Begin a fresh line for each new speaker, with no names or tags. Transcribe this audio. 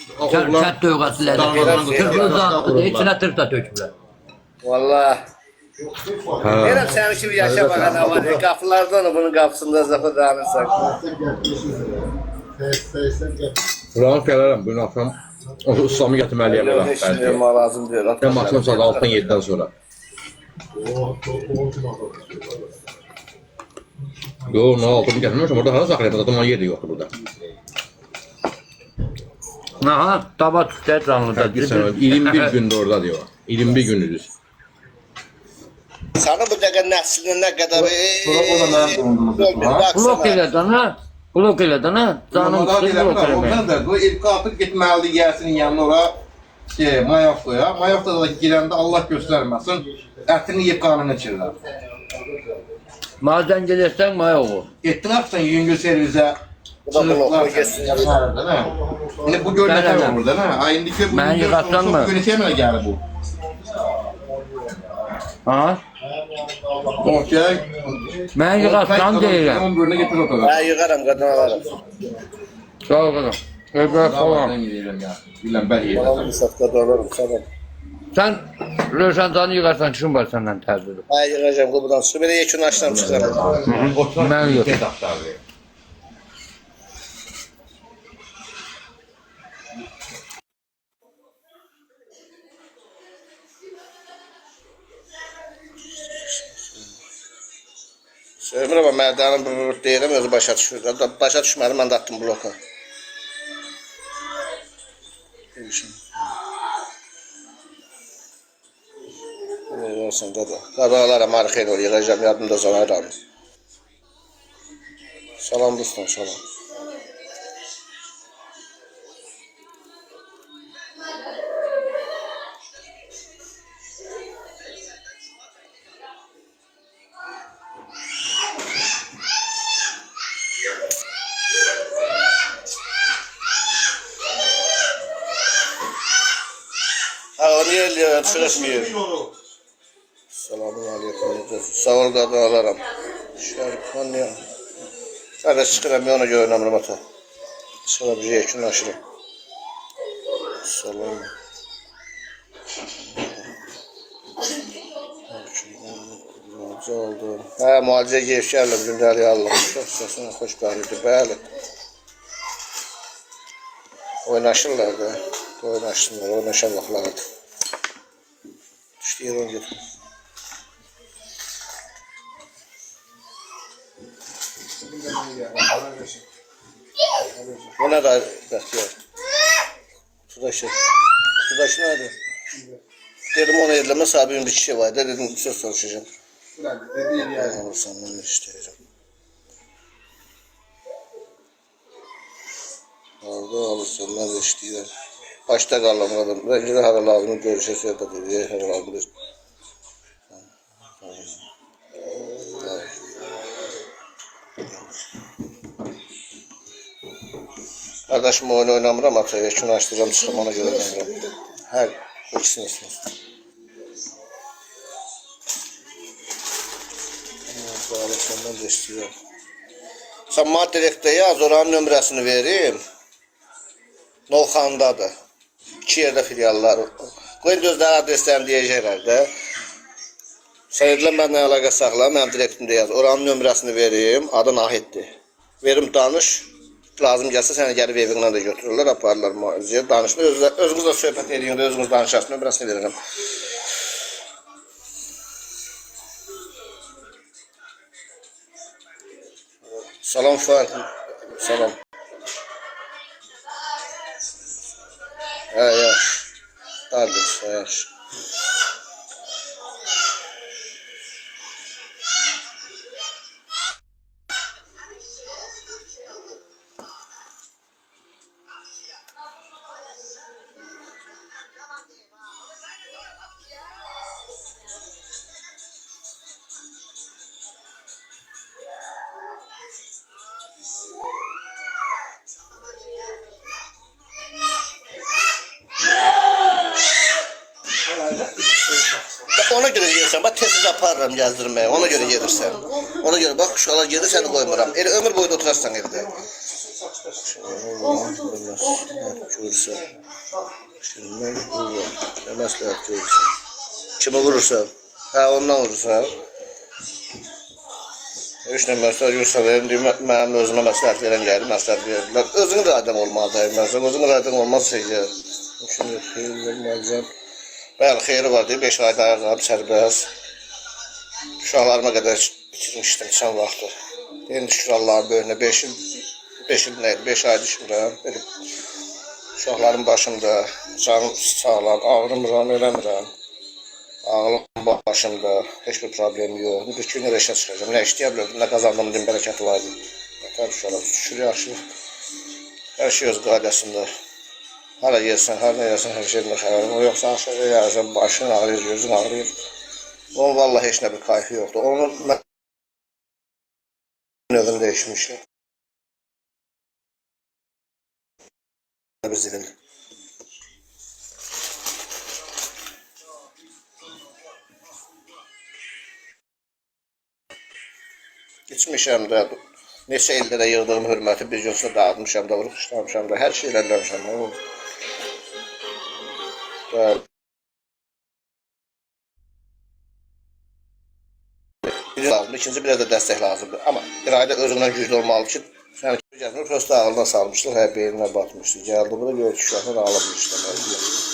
Kət dövqası ləzzətli. Tırpızdan, içinə tırp da tökürlər.
Valla. Benim senin şimdi yaşa bakan var. Kapılardan bunun kapısında zafı dağınırsak.
Rahat gələrəm, bugün axşam ustamı gətirməliyəm elə.
Şimdi mal lazım diyor.
Mən axşam saat 6-dan 7-dən sonra. Yox, nə 6-ını gətirməmişəm, orada hara saxlayam, zaten onun yeri yoxdur burada.
Aha, daba tüstə canlıda.
21 gündür orada diyor. 21 gündür.
Sana bu dəqiqə nəslinin nə qədər
Blok elə dana. Blok elə dana. Canım sıkı blok eləmək.
Ondan da bu ilk artıq getməlidir yəsinin yanına ora mayaftoya. Mayaftoda da girəndə Allah göstərməsin, ətini yiyib qanını içirlər.
Madən gəlirsən maya olur.
Getdin axsan yüngül servisə. Bu görməkə olur da, nə? İndi
Mən yıqatsan mı?
Günəşə mənə gəlir bu.
Ha?
Okey.
Mən yıqatsan deyirəm.
Onun bölünə getir otağa.
Ben yıkarım kadın alarım.
Sağ ol qadam. Öbür falan.
Biləm, bəli
Alalım
yeyəcəm.
bir satkada alırım sana.
Sen Röşencanı yıkarsan kim var senden tərzili?
Ben yıkacağım buradan su. Böyle yekun açlarım çıkarım.
Mən yox.
Söymür ama merdanın deyirəm özü başa düşür. Başa düşmədim mən də attım bloka. Ne olsun dada. Qadağalara marxel ol, yığacağım yadımda zanayram. Salam dostum, salam. Ağır yerliyor, sırasmıyor. Selamun aleyküm. Sağ ol kadın alarım. Şerifan ya. Hadi çıkıram ya ona göre önemli ata. Sana bir yekun aşırı. Salam. Muhalce oldu. Ha muhalce gevşerle gündəlik Allah'ım. Çok sesine hoş bağlıydı. Bəli. Oynaşırlar da. Oynaşsınlar. Oynaşan vaxtlardı. Düştü yerin git. Bu ne da Bəxtiyar? Tudaşı. Tudaşı nerede? Dedim onu yerleme sahibimin bir kişi var. Dedim bir söz soruşacağım. Ben olsam ben isteyeceğim. Orada olursa ben de isteyeceğim. Başta kalım kadın. Bence de her lazım görüşe söhbət ediyor. Her lazım. Kardeşim oyun oynamıram ataya. Şunu açtıracağım çıkım ona göre oynamıram. Her ikisini istiyorsun. Senden de istiyorum. Sen bana direkte yaz, oranın nömrəsini vereyim. Novxandadır. 2 yerdə filiallar. Qoyun gözləri adreslərini deyəcəklər də. Seyirlə mənlə əlaqə saxla, mənim direktimdə yaz. Oranın nömrəsini vereyim, adı Nahiddir. Verim danış, lazım gəlsə səni gəlib evindən də götürürlər, aparırlar müalicəyə. Danışma, özünüzlə söhbət edin, özünüz danışarsın, nömrəsini verirəm. Salam Fuat, salam. Yaş, kardeş, yaş. Ona göre gelirsen, bak tesiz yaparım yazdırmaya, ona göre gelirsen. Ona göre bak, şu an gelir seni koymuram. Ömür boyu da oturarsan evde. Görürsən. Şimdi ne məsləhət görürsən? Kimi vurursan? Hə, ondan vurursan. Üç nömrəsə yursa verin, mənim özümə məsləhət verən gəldi, məsləhət verdilər. Özünün də adam olmalıdır, özünün də adam olmazsa ya. Şimdi xeyir verməliyəm. Bəli, xeyri var deyib, 5 ayda ayaqlarım sərbəst. Uşaqlarıma qədər bitirmişdim çən vaxtı. Yeni şükür Allah'ın böyünə 5 il neydi, 5 ay düşmürəm. Uşaqlarım başımda, canım sağlam, ağrımıram, eləmirəm. Ağlım başımda, heç bir problem yox. Bir gün elə işə çıxacağım, nə işləyə bilirdim, nə qazandığım din bərəkəti vardı. Yatər uşaqlar, şükür yaxşı. Hər şey öz qaydasında. Hala yersən, hala yersən, hər şeyində xəbərim. O yoxsa aşağıya yersən, başın ağrıyır, gözün ağrıyır. Onun vallahi heç nə bir kayfı yoxdur. Onun mən növünü değişmişim. Bir zilin. Geçmişəm də, neçə ildə də yığdığım hürməti bir gün sonra dağıtmışam da, vurub işləmişəm də, hər şey eləmişəm. Birinci lazımdır, ikinci bir də dəstək lazımdır. Amma irayədə özündən güclü olmalı ki, sən gəlmir, prosta ağlına salmışdıq, hə, beyninə batmışdı. Gəldi bu da gör ki, uşaqlar ağlamışdı.